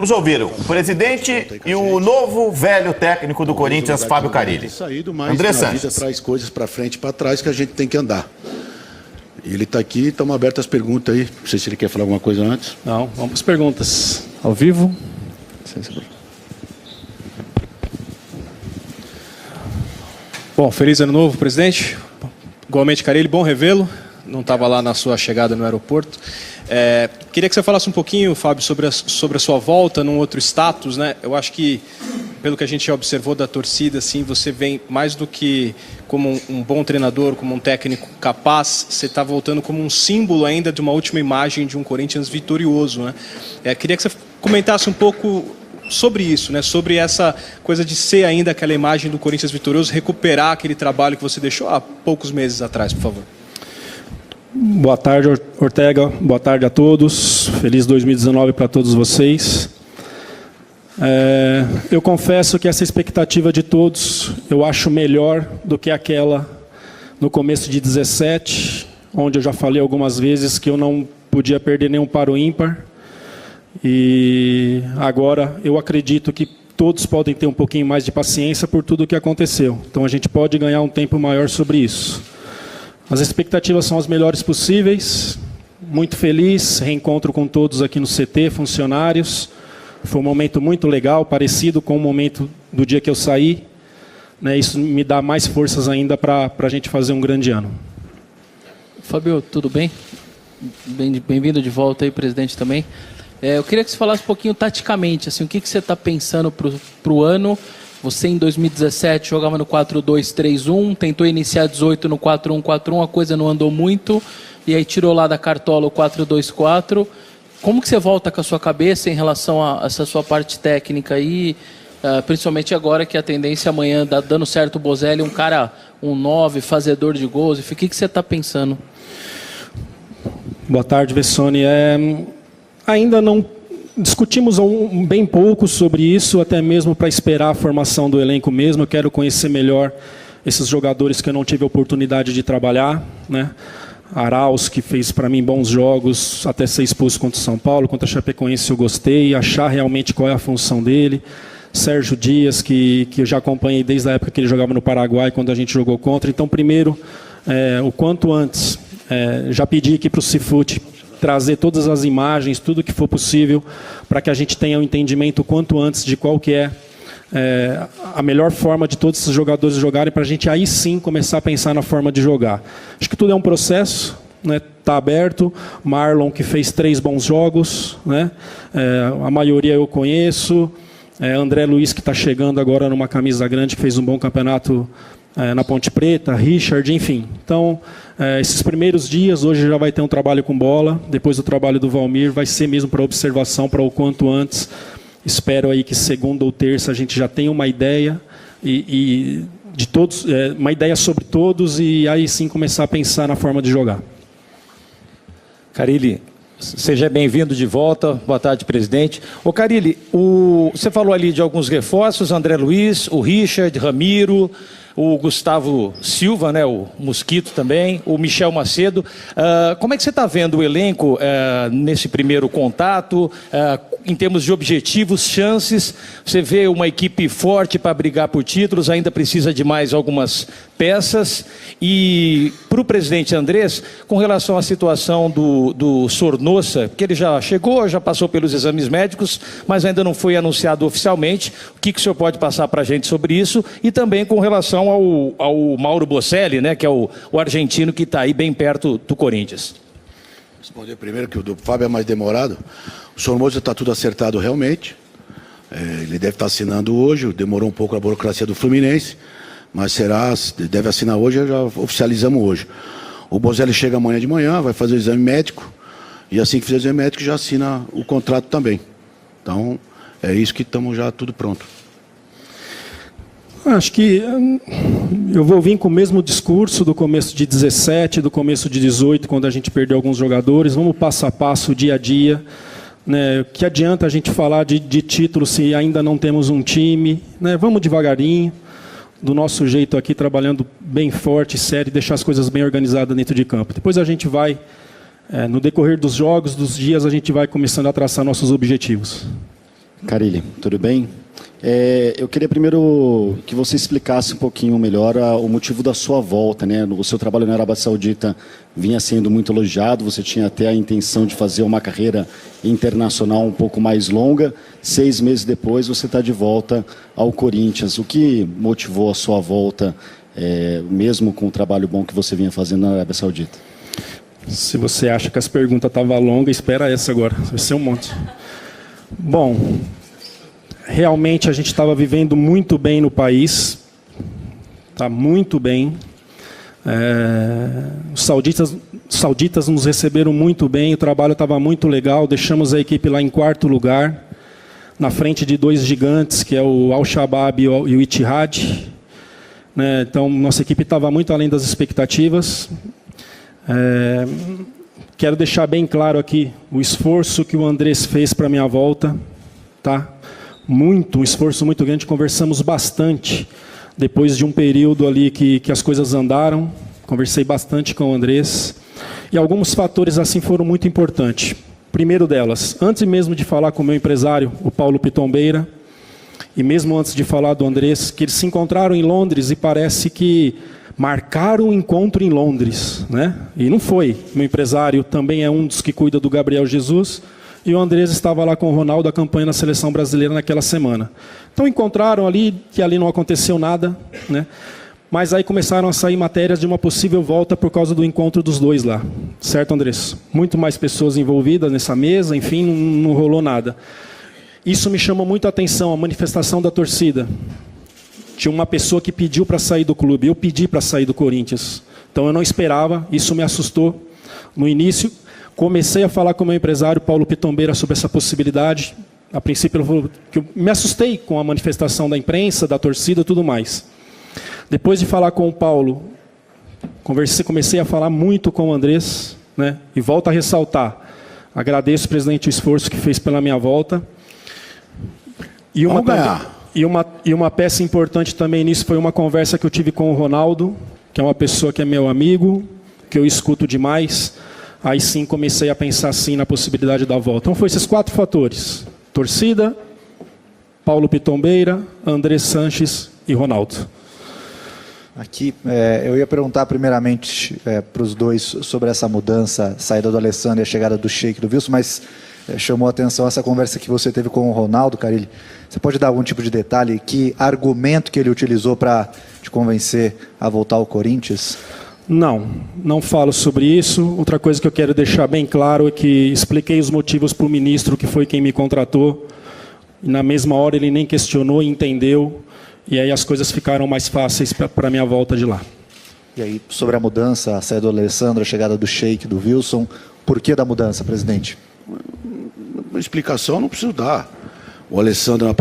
Vamos ouvir o presidente e o novo velho técnico do Corinthians, Fábio Carille. André Sanches. Traz coisas para frente e para trás que a gente tem que andar. Ele está aqui, estamos abertos às perguntas aí. Não sei se ele quer falar alguma coisa antes. Não, vamos às perguntas. Ao vivo. Bom, feliz ano novo, presidente. Igualmente, Carille, bom revê-lo. Não estava lá na sua chegada no aeroporto. Queria que você falasse um pouquinho, Fábio, sobre a sua volta num outro status, né? Eu acho que, pelo que a gente já observou da torcida, assim, você vem mais do que como um bom treinador, como um técnico capaz, você está voltando como um símbolo ainda de uma última imagem de um Corinthians vitorioso, né? Queria que você comentasse um pouco sobre isso, né? Sobre essa coisa de ser ainda aquela imagem do Corinthians vitorioso, recuperar aquele trabalho que você deixou há poucos meses atrás, por favor. Boa tarde, Ortega. Boa tarde a todos. Feliz 2019 para todos vocês. Eu confesso que essa expectativa de todos eu acho melhor do que aquela no começo de 17, onde eu já falei algumas vezes que eu não podia perder nenhum par ou ímpar. E agora eu acredito que todos podem ter um pouquinho mais de paciência por tudo o que aconteceu. Então a gente pode ganhar um tempo maior sobre isso. As expectativas são as melhores possíveis. Muito feliz, reencontro com todos aqui no CT, funcionários. Foi um momento muito legal, parecido com o momento do dia que eu saí. Isso me dá mais forças ainda para a gente fazer um grande ano. Fábio, tudo bem? Bem-vindo de volta aí, presidente, também. Eu queria que você falasse um pouquinho taticamente, assim, o que você está pensando para o ano. Você, em 2017, jogava no 4-2-3-1, tentou iniciar 18 no 4-1-4-1, a coisa não andou muito, e aí tirou lá da cartola o 4-2-4. Como que você volta com a sua cabeça em relação a essa sua parte técnica aí, principalmente agora que a tendência amanhã, dando certo o Bozelli, um cara, um 9, fazedor de gols, o que você está pensando? Boa tarde, Vessone. Ainda não discutimos bem pouco sobre isso, até mesmo para esperar a formação do elenco mesmo. Eu quero conhecer melhor esses jogadores que eu não tive a oportunidade de trabalhar, né? Arauz, que fez para mim bons jogos, até ser expulso contra o São Paulo, contra a Chapecoense eu gostei, achar realmente qual é a função dele. Sérgio Dias, que eu já acompanhei desde a época que ele jogava no Paraguai, quando a gente jogou contra. Então, primeiro, o quanto antes, já pedi aqui para o Cifute trazer todas as imagens, tudo que for possível, para que a gente tenha um entendimento o quanto antes de qual que é a melhor forma de todos esses jogadores jogarem, para a gente aí sim começar a pensar na forma de jogar. Acho que tudo é um processo, né? Tá aberto. Marlon, que fez 3 bons jogos, né? A maioria eu conheço. André Luiz, que está chegando agora numa camisa grande, que fez um bom campeonato na Ponte Preta, Richard, enfim. Então, esses primeiros dias, hoje já vai ter um trabalho com bola, depois do trabalho do Valmir, vai ser mesmo para observação, para o quanto antes. Espero aí que segunda ou terça a gente já tenha uma ideia e de todos, uma ideia sobre todos, e aí sim começar a pensar na forma de jogar. Carille, seja bem-vindo de volta. Boa tarde, presidente. Ô Carille, você falou ali de alguns reforços, André Luiz, o Richard, Ramiro, o Gustavo Silva, né, o Mosquito também, o Michel Macedo. Como é que você está vendo o elenco nesse primeiro contato, em termos de objetivos, chances? Você vê uma equipe forte para brigar por títulos, ainda precisa de mais algumas peças? E para o presidente Andrés, com relação à situação do Sornosa, que ele já chegou, já passou pelos exames médicos, mas ainda não foi anunciado oficialmente, o que o senhor pode passar para a gente sobre isso? E também com relação ao Mauro Bocelli, né, que é o argentino que está aí bem perto do Corinthians. Responder primeiro, que o do Fábio é mais demorado. O Sornosa está tudo acertado realmente. Ele deve estar assinando hoje, demorou um pouco a burocracia do Fluminense, mas deve assinar hoje, já oficializamos hoje. O Bozelli chega amanhã de manhã, vai fazer o exame médico, e assim que fizer o exame médico já assina o contrato também. Então, é isso que estamos já tudo pronto. Acho que eu vou vir com o mesmo discurso do começo de 17, do começo de 18, quando a gente perdeu alguns jogadores. Vamos passo a passo, dia a dia. Né? Que adianta a gente falar de título se ainda não temos um time? Né? Vamos devagarinho, do nosso jeito aqui, trabalhando bem forte, sério, deixar as coisas bem organizadas dentro de campo. Depois a gente vai, no decorrer dos jogos, dos dias, a gente vai começando a traçar nossos objetivos. Carille, tudo bem? Eu queria primeiro que você explicasse um pouquinho melhor o motivo da sua volta, né? O seu trabalho na Arábia Saudita vinha sendo muito elogiado, você tinha até a intenção de fazer uma carreira internacional um pouco mais longa. 6 meses depois, você está de volta ao Corinthians. O que motivou a sua volta, mesmo com o trabalho bom que você vinha fazendo na Arábia Saudita? Se você acha que as perguntas estavam longas, espera essa agora, vai ser um monte. Bom, realmente a gente estava vivendo muito bem no país, tá muito bem. Os sauditas nos receberam muito bem, o trabalho estava muito legal, deixamos a equipe lá em 4º lugar, na frente de 2 gigantes, que é o Al-Shabaab e o Ittihad. Né? Então, nossa equipe estava muito além das expectativas. Quero deixar bem claro aqui o esforço que o Andrés fez para a minha volta. Tá? Um esforço muito grande, conversamos bastante. Depois de um período ali que as coisas andaram, conversei bastante com o Andrés. E alguns fatores assim foram muito importantes. Primeiro delas, antes mesmo de falar com o meu empresário, o Paulo Pitombeira, e mesmo antes de falar do Andrés, que eles se encontraram em Londres e parece que marcaram um encontro em Londres, né? E não foi. Meu empresário também é um dos que cuida do Gabriel Jesus, e o Andrés estava lá com o Ronaldo, a campanha na Seleção Brasileira naquela semana. Então encontraram ali, que ali não aconteceu nada, né? Mas aí começaram a sair matérias de uma possível volta por causa do encontro dos dois lá. Certo, Andrés? Muito mais pessoas envolvidas nessa mesa, enfim, não rolou nada. Isso me chamou muito a atenção, a manifestação da torcida. Tinha uma pessoa que pediu para sair do clube, eu pedi para sair do Corinthians. Então eu não esperava, isso me assustou. No início, comecei a falar com o meu empresário, Paulo Pitombeira, sobre essa possibilidade. A princípio, eu me assustei com a manifestação da imprensa, da torcida e tudo mais. Depois de falar com o Paulo, comecei a falar muito com o Andrés, né? E volto a ressaltar, agradeço, presidente, o esforço que fez pela minha volta. E uma peça importante também nisso foi uma conversa que eu tive com o Ronaldo, que é uma pessoa que é meu amigo, que eu escuto demais. Aí sim comecei a pensar sim na possibilidade da volta. Então, foram esses 4 fatores: torcida, Paulo Pitombeira, Andrés Sanches e Ronaldo. Aqui, eu ia perguntar primeiramente para os dois sobre essa mudança, saída do Alessandro e a chegada do Sheik, do Wilson, mas chamou a atenção essa conversa que você teve com o Ronaldo, Carille. Você pode dar algum tipo de detalhe? Que argumento que ele utilizou para te convencer a voltar ao Corinthians? Não falo sobre isso. Outra coisa que eu quero deixar bem claro é que expliquei os motivos para o ministro, que foi quem me contratou. E na mesma hora ele nem questionou e entendeu. E aí as coisas ficaram mais fáceis para a minha volta de lá. E aí, sobre a mudança, a saída do Alessandro, a chegada do Sheik, do Wilson, por que da mudança, presidente? Uma explicação não preciso dar. O Alessandro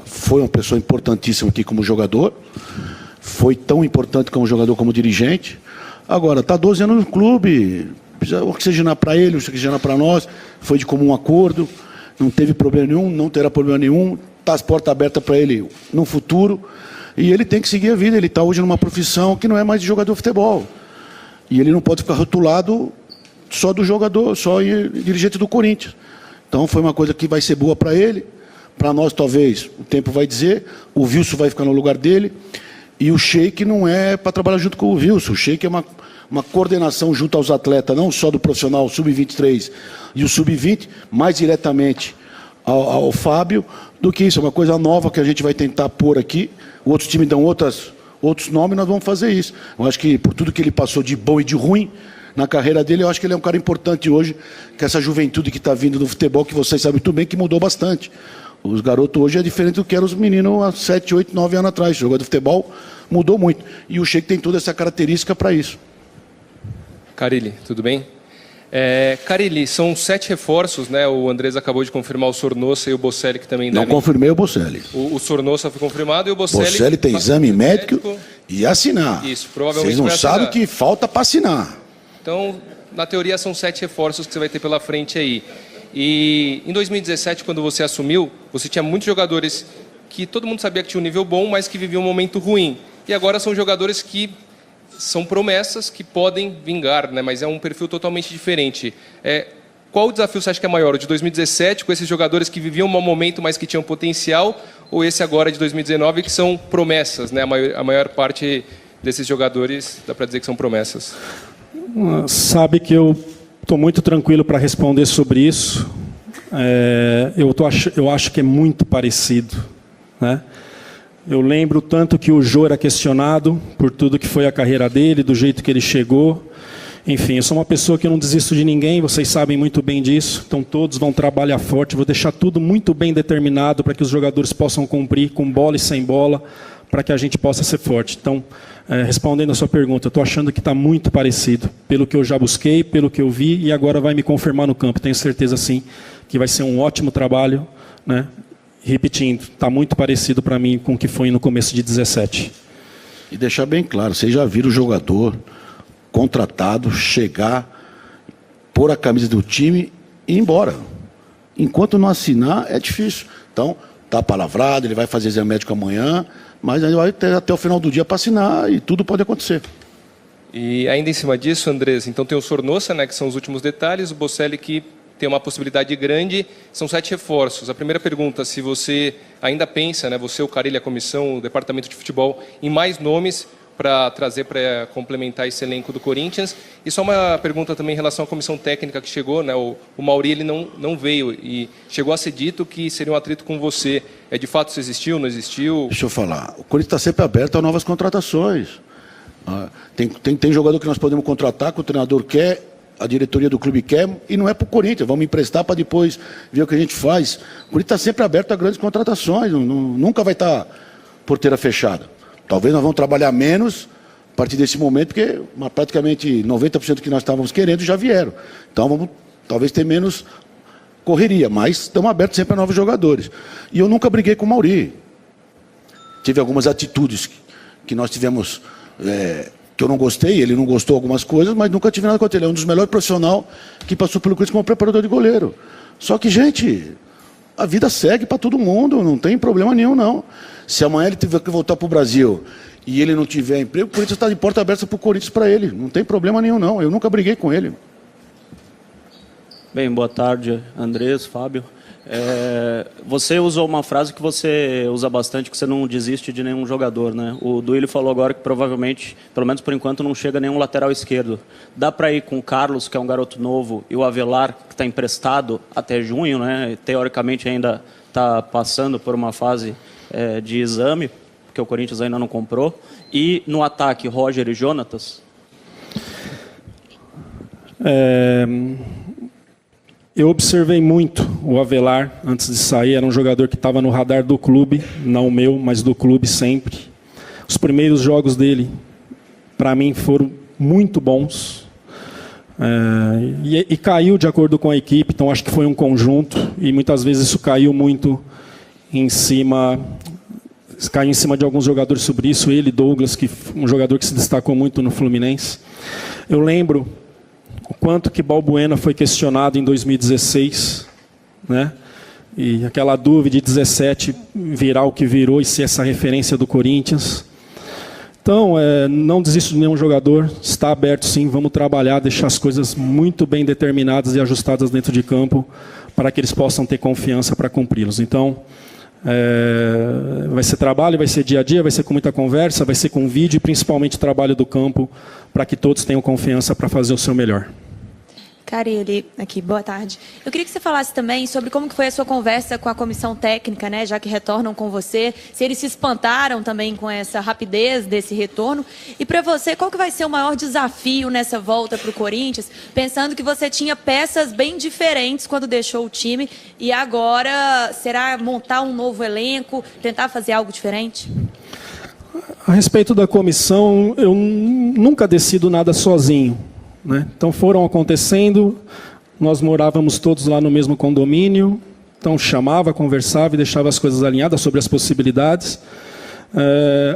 foi uma pessoa importantíssima aqui como jogador, foi tão importante como jogador como dirigente. Agora, está 12 anos no clube, precisa oxigenar para ele, oxigenar para nós, foi de comum acordo, não teve problema nenhum, não terá problema nenhum, está as portas abertas para ele no futuro, e ele tem que seguir a vida. Ele está hoje numa profissão que não é mais de jogador de futebol, e ele não pode ficar rotulado só do jogador, só dirigente do Corinthians. Então foi uma coisa que vai ser boa para ele, para nós talvez, o tempo vai dizer, o Wilson vai ficar no lugar dele, e o Sheik não é para trabalhar junto com o Wilson. O Sheik é uma coordenação junto aos atletas, não só do profissional Sub-23 e o Sub-20, mais diretamente ao Fábio, do que isso. É uma coisa nova que a gente vai tentar pôr aqui. Outros times dão outros nomes, nós vamos fazer isso. Eu acho que por tudo que ele passou de bom e de ruim na carreira dele, eu acho que ele é um cara importante hoje, que essa juventude que está vindo do futebol, que vocês sabem muito bem que mudou bastante. Os garotos hoje é diferente do que eram os meninos há 7, 8, 9 anos atrás. O jogador de futebol mudou muito. E o Sheik tem toda essa característica para isso. Carille, tudo bem? Carille, são 7 reforços, né? O Andrés acabou de confirmar o Sornosa e o Bocelli, que também Não confirmei o Bocelli. O Sornosa foi confirmado e o Bocelli... Bocelli tem exame médico e assinar. Isso, provavelmente. Vocês não sabem o que falta para assinar. Então, na teoria, são 7 reforços que você vai ter pela frente aí. E em 2017, quando você assumiu, você tinha muitos jogadores que todo mundo sabia que tinha um nível bom, mas que viviam um momento ruim. E agora são jogadores que são promessas que podem vingar, né? Mas é um perfil totalmente diferente. qual o desafio você acha que é maior? O de 2017, com esses jogadores que viviam um momento, mas que tinham potencial, ou esse agora de 2019, que são promessas, né? A maior parte desses jogadores, dá para dizer que são promessas. Sabe que eu estou muito tranquilo para responder sobre isso. Eu acho que é muito parecido, né? Eu lembro tanto que o Jô era questionado por tudo que foi a carreira dele, do jeito que ele chegou. Enfim, eu sou uma pessoa que não desisto de ninguém, vocês sabem muito bem disso. Então todos vão trabalhar forte, vou deixar tudo muito bem determinado para que os jogadores possam cumprir com bola e sem bola, para que a gente possa ser forte. Então, respondendo a sua pergunta, eu estou achando que está muito parecido, pelo que eu já busquei, pelo que eu vi, e agora vai me confirmar no campo. Tenho certeza, sim, que vai ser um ótimo trabalho, né? Repetindo, está muito parecido para mim com o que foi no começo de 17. E deixar bem claro, vocês já viram o jogador contratado chegar, pôr a camisa do time e ir embora. Enquanto não assinar, é difícil. Então, está palavrado, ele vai fazer exame médico amanhã, mas aí vai ter até o final do dia para assinar e tudo pode acontecer. E ainda em cima disso, Andrés, então tem o Sornosa, né, que são os últimos detalhes, o Bocelli que tem uma possibilidade grande, são 7 reforços. A primeira pergunta, se você ainda pensa, né, você, o Carille, a comissão, o departamento de futebol, em mais nomes para trazer, para complementar esse elenco do Corinthians. E só uma pergunta também em relação à comissão técnica que chegou, né, o Mauri, ele não veio e chegou a ser dito que seria um atrito com você. De fato isso existiu, não existiu? Deixa eu falar, o Corinthians está sempre aberto a novas contratações. Tem jogador que nós podemos contratar, que o treinador quer, a diretoria do clube quer, e não é para o Corinthians, vamos emprestar para depois ver o que a gente faz. O Corinthians está sempre aberto a grandes contratações, nunca vai estar porteira fechada. Talvez nós vamos trabalhar menos a partir desse momento, porque praticamente 90% do que nós estávamos querendo já vieram. Então vamos talvez ter menos correria, mas estamos abertos sempre a novos jogadores. E eu nunca briguei com o Mauri. Tive algumas atitudes que nós tivemos... que eu não gostei, ele não gostou de algumas coisas, mas nunca tive nada contra ele. É um dos melhores profissionais que passou pelo Corinthians como preparador de goleiro. Só que, gente, a vida segue para todo mundo, não tem problema nenhum, não. Se amanhã ele tiver que voltar para o Brasil e ele não tiver emprego, o Corinthians está de porta aberta para o Corinthians para ele. Não tem problema nenhum, não. Eu nunca briguei com ele. Bem, boa tarde, Andrés, Fábio. Você usou uma frase que você usa bastante, que você não desiste de nenhum jogador, né? O Duílio falou agora que provavelmente, pelo menos por enquanto, não chega nenhum lateral esquerdo. Dá para ir com o Carlos, que é um garoto novo, e o Avelar, que está emprestado até junho, né? Teoricamente ainda está passando por uma fase de exame, porque o Corinthians ainda não comprou. E no ataque, Roger e Jonatas? Eu observei muito o Avelar antes de sair, era um jogador que estava no radar do clube, não meu, mas do clube sempre. Os primeiros jogos dele, para mim, foram muito bons. E caiu de acordo com a equipe, então acho que foi um conjunto, e muitas vezes isso caiu muito em cima... Caiu em cima de alguns jogadores sobre isso, ele, Douglas, que um jogador que se destacou muito no Fluminense. Eu lembro... o quanto que Balbuena foi questionado em 2016, né? E aquela dúvida de 17 virar o que virou e ser essa referência do Corinthians. Então, não desisto de nenhum jogador, está aberto sim, vamos trabalhar, deixar as coisas muito bem determinadas e ajustadas dentro de campo para que eles possam ter confiança para cumpri-los. Então, vai ser trabalho, vai ser dia a dia, vai ser com muita conversa, vai ser com vídeo e principalmente trabalho do campo para que todos tenham confiança para fazer o seu melhor. Carille, aqui, boa tarde. Eu queria que você falasse também sobre como que foi a sua conversa com a comissão técnica, né, já que retornam com você, se eles se espantaram também com essa rapidez desse retorno. E para você, qual que vai ser o maior desafio nessa volta para o Corinthians, pensando que você tinha peças bem diferentes quando deixou o time e agora será montar um novo elenco, tentar fazer algo diferente? A respeito da comissão, eu nunca decido nada sozinho, né? Então foram acontecendo, nós morávamos todos lá no mesmo condomínio, então chamava, conversava e deixava as coisas alinhadas sobre as possibilidades.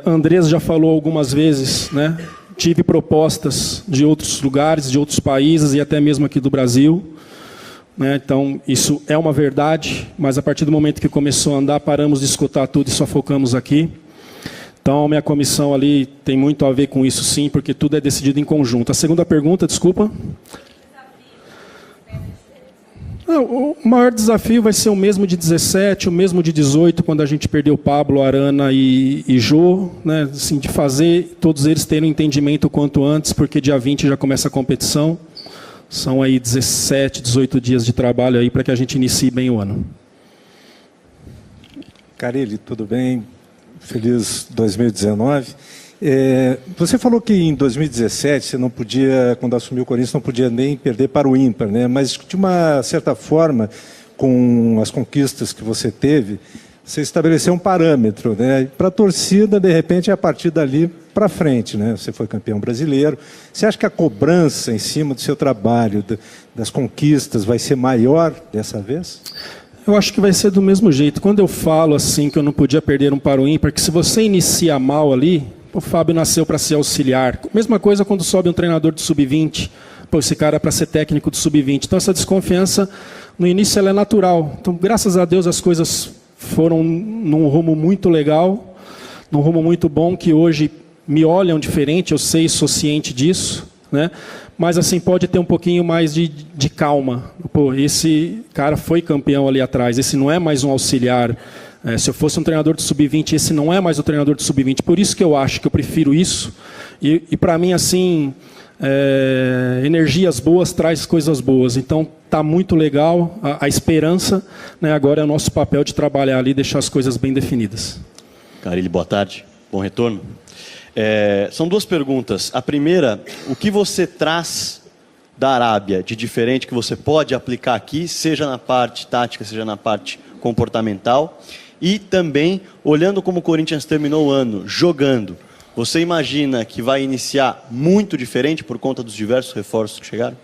Andrés já falou algumas vezes, né? Tive propostas de outros lugares, de outros países e até mesmo aqui do Brasil, né? Então isso é uma verdade, mas a partir do momento que começou a andar, paramos de escutar tudo e só focamos aqui. Então, a minha comissão ali tem muito a ver com isso, sim, porque tudo é decidido em conjunto. A segunda pergunta, desculpa. Não, o maior desafio vai ser o mesmo de 17, o mesmo de 18, quando a gente perdeu Pablo, Arana e Jô, né? Assim, de fazer todos eles terem um entendimento o quanto antes, porque dia 20 já começa a competição. São aí 17, 18 dias de trabalho aí para que a gente inicie bem o ano. Carille, tudo bem? Feliz 2019. Você falou que em 2017 você não podia, quando assumiu o Corinthians, não podia nem perder para o ímpar, né? Mas de uma certa forma, com as conquistas que você teve, você estabeleceu um parâmetro, né? Para a torcida, de repente, é a partir dali para frente, né? Você foi campeão brasileiro. Você acha que a cobrança em cima do seu trabalho, das conquistas, vai ser maior dessa vez? Eu acho que vai ser do mesmo jeito. Quando eu falo assim que eu não podia perder um para o ímpar, que se você inicia mal ali, o Fábio nasceu para ser auxiliar. Mesma coisa quando sobe um treinador do sub-20. Pô, esse cara é para ser técnico do sub-20. Então essa desconfiança, no início, ela é natural. Então, graças a Deus, as coisas foram num rumo muito legal, num rumo muito bom, que hoje me olham diferente, eu sei, sou ciente disso, né? Mas assim, pode ter um pouquinho mais de calma. Pô, esse cara foi campeão ali atrás, esse não é mais um auxiliar. Se eu fosse um treinador do sub-20, esse não é mais o treinador do sub-20. Por isso que eu acho que eu prefiro isso. E para mim, assim, energias boas traz coisas boas. Então, está muito legal a esperança, né? Agora é o nosso papel de trabalhar ali e deixar as coisas bem definidas. Carille, boa tarde. Bom retorno. São duas perguntas. A primeira, o que você traz da Arábia de diferente que você pode aplicar aqui, seja na parte tática, seja na parte comportamental? E também, olhando como o Corinthians terminou o ano, jogando, você imagina que vai iniciar muito diferente por conta dos diversos reforços que chegaram?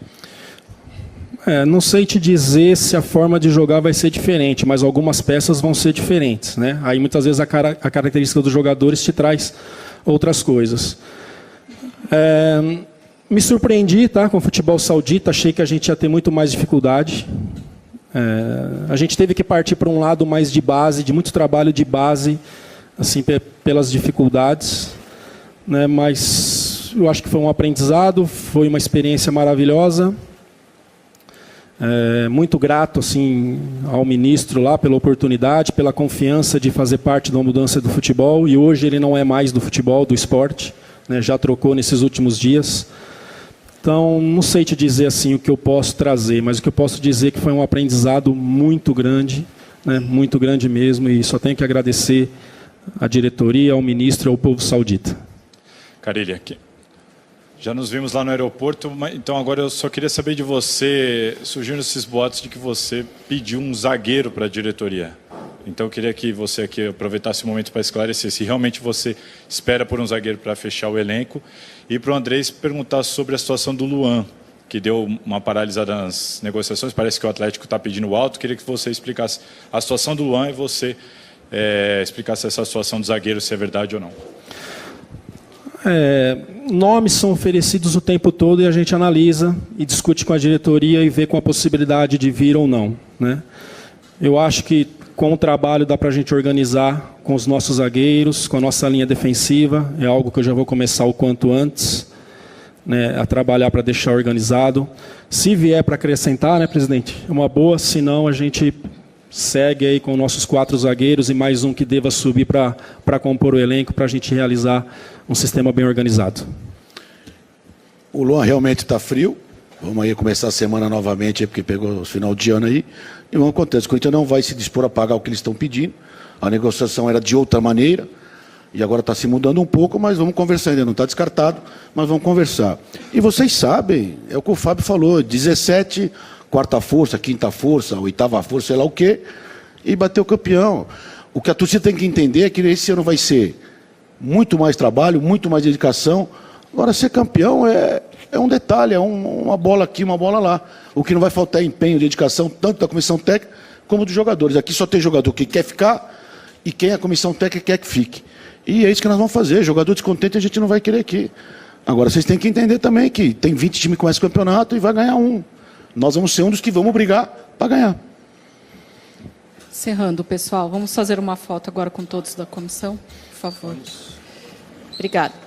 Não sei te dizer se a forma de jogar vai ser diferente, mas algumas peças vão ser diferentes, né? Aí muitas vezes a característica dos jogadores te traz outras coisas. Me surpreendi, tá, com o futebol saudita, achei que a gente ia ter muito mais dificuldade. A gente teve que partir para um lado mais de base, de muito trabalho de base, assim, pelas dificuldades, né? Mas eu acho que foi um aprendizado, foi uma experiência maravilhosa. Muito grato assim, ao ministro lá pela oportunidade, pela confiança de fazer parte da mudança do futebol, e hoje ele não é mais do futebol, do esporte, né? Já trocou nesses últimos dias. Então, não sei te dizer assim o que eu posso trazer, mas o que eu posso dizer é que foi um aprendizado muito grande, né? Muito grande mesmo, e só tenho que agradecer à diretoria, ao ministro e ao povo saudita. Carille, aqui. Já nos vimos lá no aeroporto, então agora eu só queria saber de você, surgiram esses boatos de que você pediu um zagueiro para a diretoria. Então eu queria que você aqui aproveitasse o momento para esclarecer se realmente você espera por um zagueiro para fechar o elenco. E para o Andrés perguntar sobre a situação do Luan, que deu uma paralisada nas negociações, parece que o Atlético está pedindo alto. Queria que você explicasse a situação do Luan e você explicasse essa situação do zagueiro, se é verdade ou não. Nomes são oferecidos o tempo todo e a gente analisa e discute com a diretoria e vê com a possibilidade de vir ou não, né? Eu acho que com o trabalho dá para a gente organizar com os nossos zagueiros, com a nossa linha defensiva. É algo que eu já vou começar o quanto antes, né, a trabalhar para deixar organizado. Se vier para acrescentar, né, presidente, é uma boa. Se não, a gente segue aí com nossos 4 zagueiros e mais um que deva subir para compor o elenco, para a gente realizar um sistema bem organizado. O Luan realmente está frio. Vamos aí começar a semana novamente, porque pegou o final de ano aí. E não acontece, o Corinthians não vai se dispor a pagar o que eles estão pedindo. A negociação era de outra maneira. E agora está se mudando um pouco, mas vamos conversar ainda. Não está descartado, mas vamos conversar. E vocês sabem, é o que o Fábio falou, 17, quarta força, quinta força, oitava força, sei lá o quê, e bateu campeão. O que a torcida tem que entender é que esse ano vai ser muito mais trabalho, muito mais dedicação. Agora, ser campeão é um detalhe, é uma bola aqui, uma bola lá. O que não vai faltar é empenho, dedicação, tanto da comissão técnica como dos jogadores. Aqui só tem jogador que quer ficar e quem a comissão técnica quer que fique. E é isso que nós vamos fazer. Jogador descontente a gente não vai querer aqui. Agora, vocês têm que entender também que tem 20 times que começam o campeonato e vai ganhar um. Nós vamos ser um dos que vamos brigar para ganhar. Encerrando, pessoal, vamos fazer uma foto agora com todos da comissão, por favor. Obrigada.